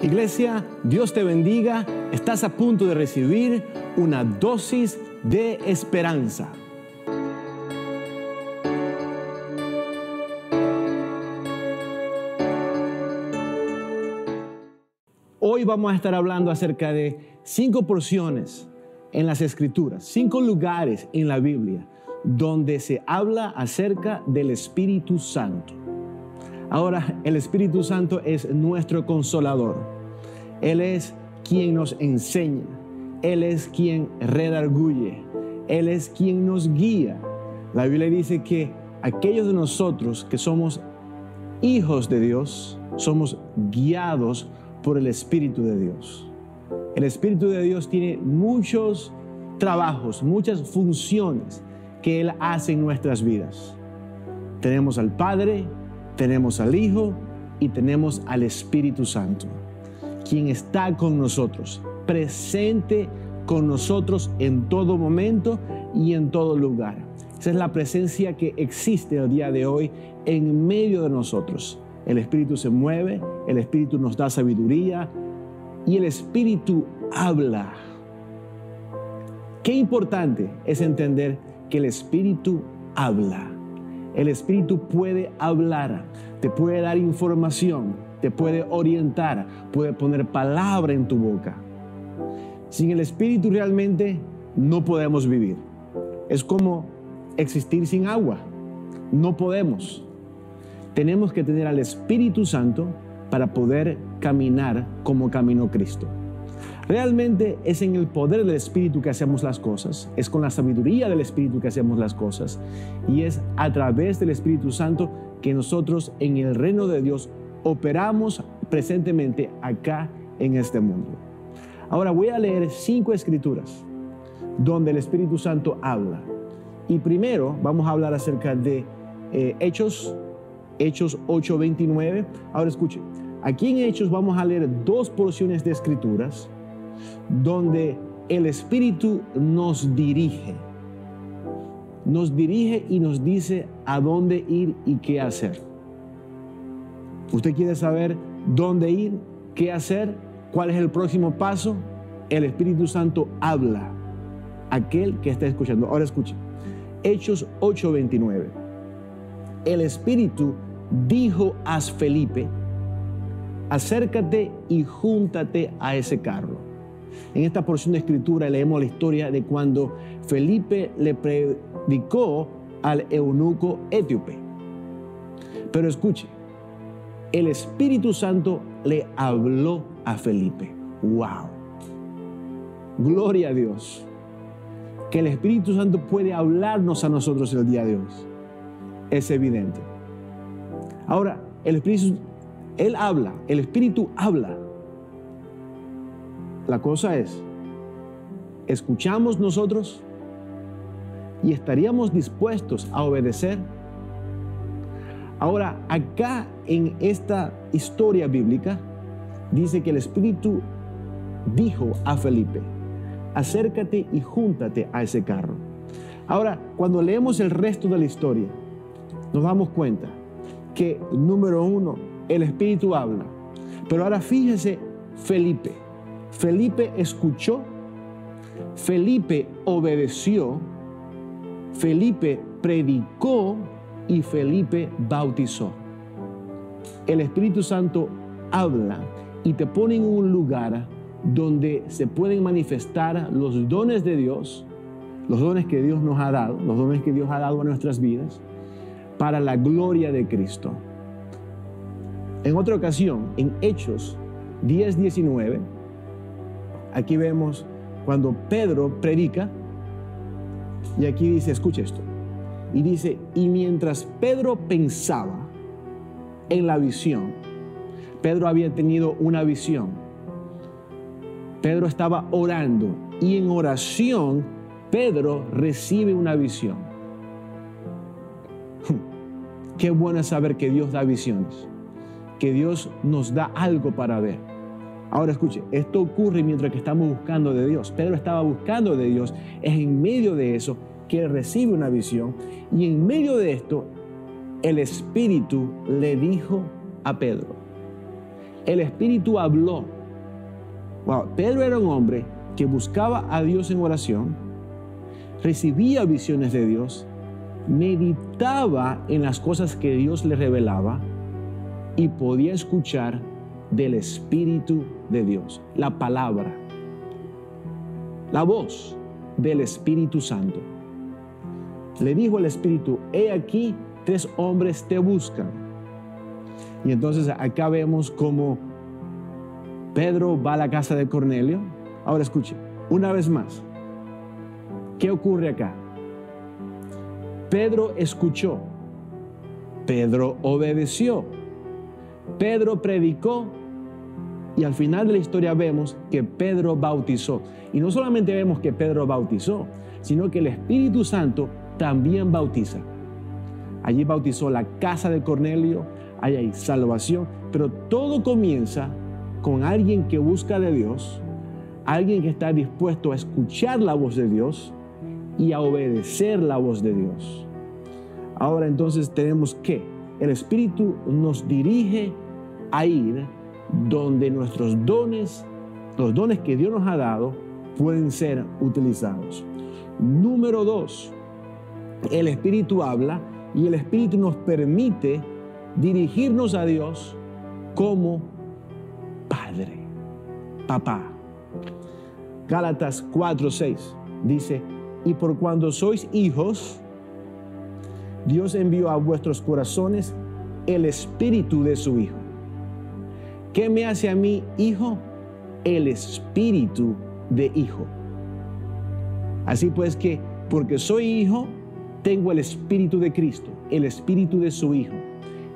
Iglesia, Dios te bendiga. Estás a punto de recibir una dosis de esperanza. Hoy vamos a estar hablando acerca de 5 porciones en las Escrituras, 5 lugares en la Biblia donde se habla acerca del Espíritu Santo. Ahora, el Espíritu Santo es nuestro consolador. Él es quien nos enseña. Él es quien redarguye. Él es quien nos guía. La Biblia dice que aquellos de nosotros que somos hijos de Dios, somos guiados por el Espíritu de Dios. El Espíritu de Dios tiene muchos trabajos, muchas funciones que Él hace en nuestras vidas. Tenemos al Padre, tenemos al Hijo y tenemos al Espíritu Santo, quien está con nosotros, presente con nosotros en todo momento y en todo lugar. Esa es la presencia que existe el día de hoy en medio de nosotros. El Espíritu se mueve, el Espíritu nos da sabiduría y el Espíritu habla. Qué importante es entender que el Espíritu habla. El Espíritu puede hablar, te puede dar información, te puede orientar, puede poner palabra en tu boca. Sin el Espíritu realmente no podemos vivir. Es como existir sin agua. No podemos. Tenemos que tener al Espíritu Santo para poder caminar como caminó Cristo. Realmente es en el poder del Espíritu que hacemos las cosas, es con la sabiduría del Espíritu que hacemos las cosas y es a través del Espíritu Santo que nosotros en el reino de Dios operamos presentemente acá en este mundo. Ahora voy a leer 5 escrituras donde el Espíritu Santo habla. Y primero vamos a hablar acerca de Hechos 8:29. Ahora escuchen, aquí en Hechos vamos a leer 2 porciones de escrituras donde el Espíritu nos dirige y nos dice a dónde ir y qué hacer. ¿Usted quiere saber dónde ir, qué hacer, cuál es el próximo paso? El Espíritu Santo habla a aquel que está escuchando. Ahora escuche, Hechos 8:29. El Espíritu dijo a Felipe: acércate y júntate a ese carro. En esta porción de escritura leemos la historia de cuando Felipe le predicó al eunuco etíope. Pero escuche, el Espíritu Santo le habló a Felipe. ¡Wow! Gloria a Dios. Que el Espíritu Santo puede hablarnos a nosotros el día de hoy. Es evidente. Ahora, el Espíritu habla. La cosa es, ¿escuchamos nosotros y estaríamos dispuestos a obedecer? Ahora, acá en esta historia bíblica, dice que el Espíritu dijo a Felipe: acércate y júntate a ese carro. Ahora, cuando leemos el resto de la historia, nos damos cuenta que, número 1, el Espíritu habla. Pero ahora fíjese, Felipe escuchó, Felipe obedeció, Felipe predicó y Felipe bautizó. El Espíritu Santo habla y te pone en un lugar donde se pueden manifestar los dones de Dios, los dones que Dios nos ha dado, los dones que Dios ha dado a nuestras vidas, para la gloria de Cristo. En otra ocasión, en Hechos 10:19, aquí vemos cuando Pedro predica, y aquí dice, escucha esto, y dice: y mientras Pedro pensaba en la visión, Pedro había tenido una visión, Pedro estaba orando, y en oración Pedro recibe una visión. Qué bueno es saber que Dios da visiones, que Dios nos da algo para ver. Ahora escuche, esto ocurre mientras que estamos buscando de Dios. Pedro estaba buscando de Dios. Es en medio de eso que él recibe una visión. Y en medio de esto, el Espíritu le dijo a Pedro: el Espíritu habló. Wow, Pedro era un hombre que buscaba a Dios en oración, recibía visiones de Dios, meditaba en las cosas que Dios le revelaba y podía escuchar del Espíritu de Dios, la palabra, la voz del Espíritu Santo. Le dijo el Espíritu: he aquí, 3 hombres te buscan. Y entonces acá vemos cómo Pedro va a la casa de Cornelio. Ahora escuche, una vez más, ¿qué ocurre acá? Pedro escuchó, Pedro obedeció, Pedro predicó y al final de la historia vemos que Pedro bautizó. Y no solamente vemos que Pedro bautizó, sino que el Espíritu Santo también bautiza. Allí bautizó la casa de Cornelio, allí hay salvación, pero todo comienza con alguien que busca de Dios, alguien que está dispuesto a escuchar la voz de Dios y a obedecer la voz de Dios. Ahora entonces tenemos que el Espíritu nos dirige a ir donde nuestros dones, los dones que Dios nos ha dado, pueden ser utilizados. Número 2, el Espíritu habla y el Espíritu nos permite dirigirnos a Dios como Padre, Papá. Gálatas 4:6 dice: y por cuando sois hijos, Dios envió a vuestros corazones el Espíritu de su Hijo. ¿Qué me hace a mí hijo? El Espíritu de hijo. Así pues que, porque soy hijo, tengo el Espíritu de Cristo, el Espíritu de su Hijo.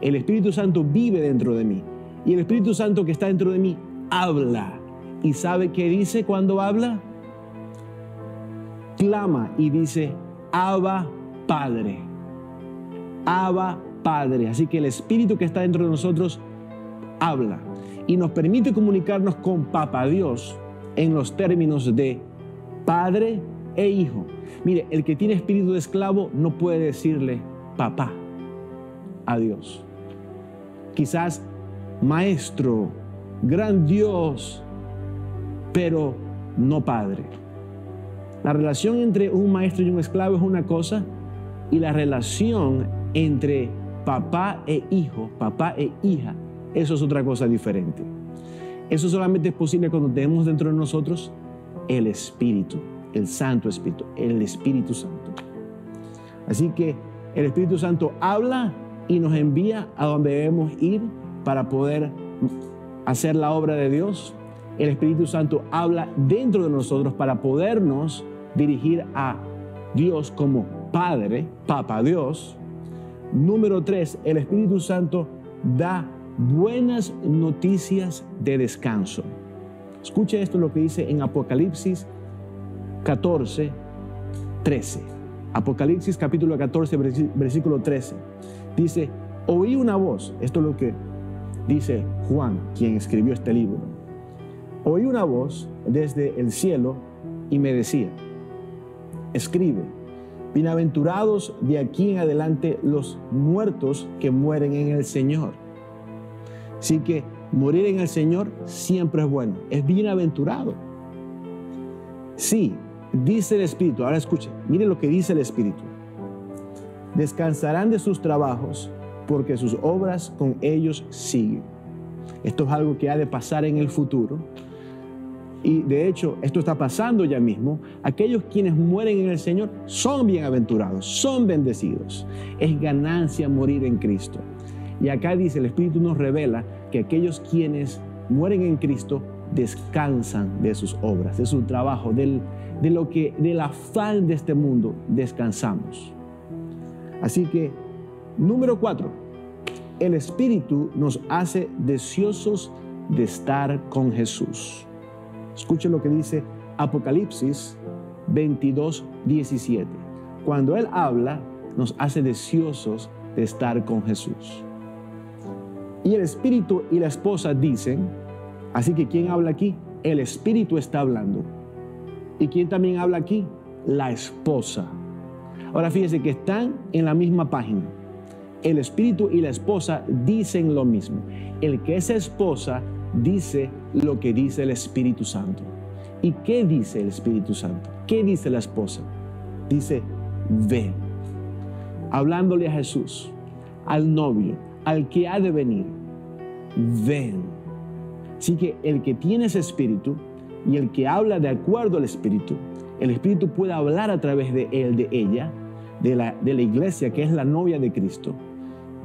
El Espíritu Santo vive dentro de mí. Y el Espíritu Santo que está dentro de mí habla. ¿Y sabe qué dice cuando habla? Clama y dice: Abba, Padre. Abba, Padre. Así que el Espíritu que está dentro de nosotros habla y nos permite comunicarnos con Papá Dios en los términos de Padre e Hijo. Mire, el que tiene espíritu de esclavo no puede decirle papá a Dios. Quizás maestro, gran Dios, pero no padre. La relación entre un maestro y un esclavo es una cosa, y la relación entre papá e hijo, papá e hija, eso es otra cosa diferente. Eso solamente es posible cuando tenemos dentro de nosotros el Espíritu, el Santo Espíritu, el Espíritu Santo. Así que el Espíritu Santo habla y nos envía a donde debemos ir para poder hacer la obra de Dios. El Espíritu Santo habla dentro de nosotros para podernos dirigir a Dios como Padre, Papá Dios. Número 3, el Espíritu Santo da buenas noticias de descanso. Escuche esto, lo que dice en Apocalipsis 14:13. Apocalipsis capítulo 14, versículo 13. Dice: oí una voz. Esto es lo que dice Juan, quien escribió este libro. Oí una voz desde el cielo y me decía: escribe, bienaventurados de aquí en adelante los muertos que mueren en el Señor. Así que morir en el Señor siempre es bueno, es bienaventurado. Sí, dice el Espíritu. Ahora escuchen, miren lo que dice el Espíritu. Descansarán de sus trabajos porque sus obras con ellos siguen. Esto es algo que ha de pasar en el futuro. Y de hecho, esto está pasando ya mismo. Aquellos quienes mueren en el Señor son bienaventurados, son bendecidos. Es ganancia morir en Cristo. Y acá dice, el Espíritu nos revela que aquellos quienes mueren en Cristo descansan de sus obras, de su trabajo, del afán de este mundo, descansamos. Así que, número 4, el Espíritu nos hace deseosos de estar con Jesús. Escuchen lo que dice Apocalipsis 22:17. Cuando Él habla, nos hace deseosos de estar con Jesús. Y el Espíritu y la esposa dicen, así que ¿quién habla aquí? El Espíritu está hablando. ¿Y quién también habla aquí? La esposa. Ahora fíjense que están en la misma página. El Espíritu y la esposa dicen lo mismo. El que es esposa dice lo que dice el Espíritu Santo. ¿Y qué dice el Espíritu Santo? ¿Qué dice la esposa? Dice, ven. Hablándole a Jesús, al novio, al que ha de venir, ven. Así que el que tiene ese espíritu y el que habla de acuerdo al espíritu, el espíritu puede hablar a través de él, de ella, de la iglesia que es la novia de Cristo.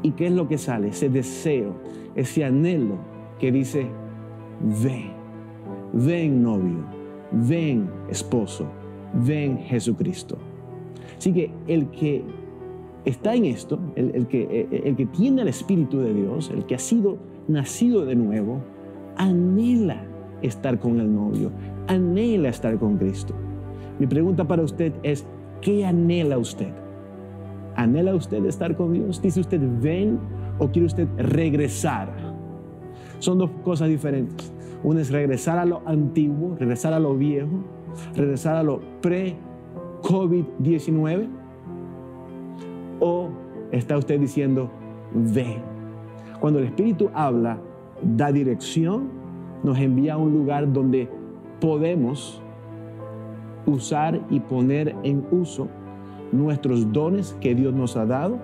¿Y qué es lo que sale? Ese deseo, ese anhelo que dice, ven, ven novio, ven esposo, ven Jesucristo. Así que el que está en esto, el que tiene el Espíritu de Dios, el que ha sido nacido de nuevo, anhela estar con el novio, anhela estar con Cristo. Mi pregunta para usted es, ¿qué anhela usted? ¿Anhela usted estar con Dios? ¿Dice usted ven o quiere usted regresar? Son dos cosas diferentes. Una es regresar a lo antiguo, regresar a lo viejo, regresar a lo pre-COVID-19. ¿O está usted diciendo ven? Cuando el Espíritu habla, da dirección, nos envía a un lugar donde podemos usar y poner en uso nuestros dones que Dios nos ha dado.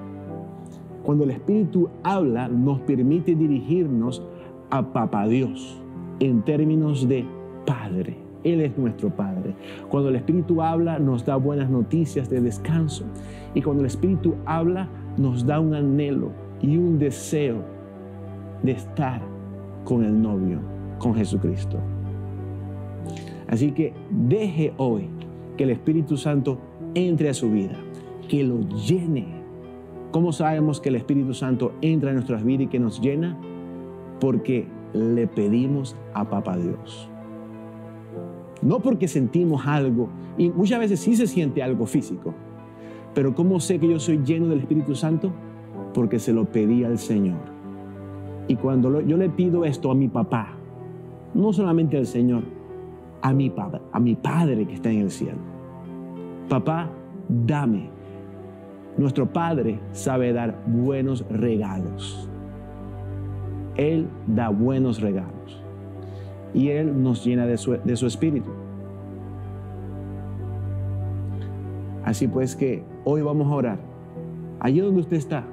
Cuando el Espíritu habla, nos permite dirigirnos a Papá Dios en términos de Padre. Él es nuestro Padre. Cuando el Espíritu habla, nos da buenas noticias de descanso. Y cuando el Espíritu habla, nos da un anhelo y un deseo de estar con el novio, con Jesucristo. Así que deje hoy que el Espíritu Santo entre a su vida, que lo llene. ¿Cómo sabemos que el Espíritu Santo entra en nuestras vidas y que nos llena? Porque le pedimos a Papá Dios. No porque sentimos algo, y muchas veces sí se siente algo físico, pero ¿cómo sé que yo soy lleno del Espíritu Santo? Porque se lo pedí al Señor. Y cuando yo le pido esto a mi papá, no solamente al Señor, a mi Padre que está en el cielo. Papá, dame. Nuestro Padre sabe dar buenos regalos. Él da buenos regalos. Y Él nos llena de su espíritu. Así pues que hoy vamos a orar. Allí donde usted está,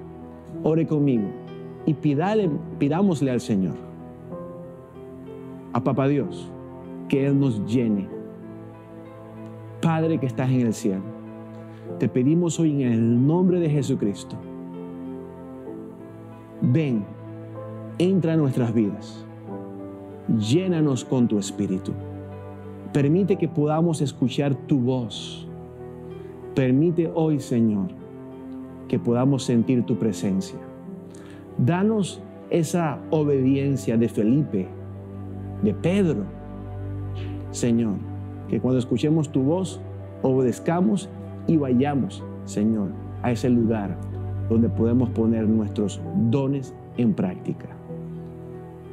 ore conmigo y pidámosle al Señor, a Papá Dios, que Él nos llene. Padre que estás en el cielo, te pedimos hoy en el nombre de Jesucristo, ven, entra a nuestras vidas, llénanos con tu espíritu, permite que podamos escuchar tu voz, permite hoy, Señor, que podamos sentir tu presencia. Danos esa obediencia de Felipe, de Pedro, Señor, que cuando escuchemos tu voz, obedezcamos y vayamos, Señor, a ese lugar donde podemos poner nuestros dones en práctica.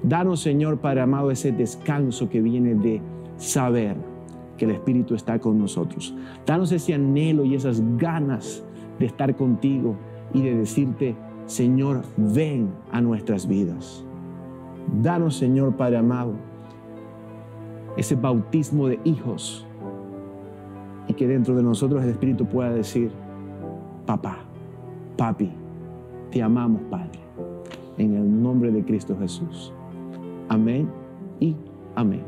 Danos, Señor, Padre amado, ese descanso que viene de saber que el Espíritu está con nosotros. Danos ese anhelo y esas ganas de estar contigo y de decirte, Señor, ven a nuestras vidas. Danos, Señor, Padre amado, ese bautismo de hijos y que dentro de nosotros el Espíritu pueda decir, papá, papi, te amamos, Padre, en el nombre de Cristo Jesús. Amén y amén.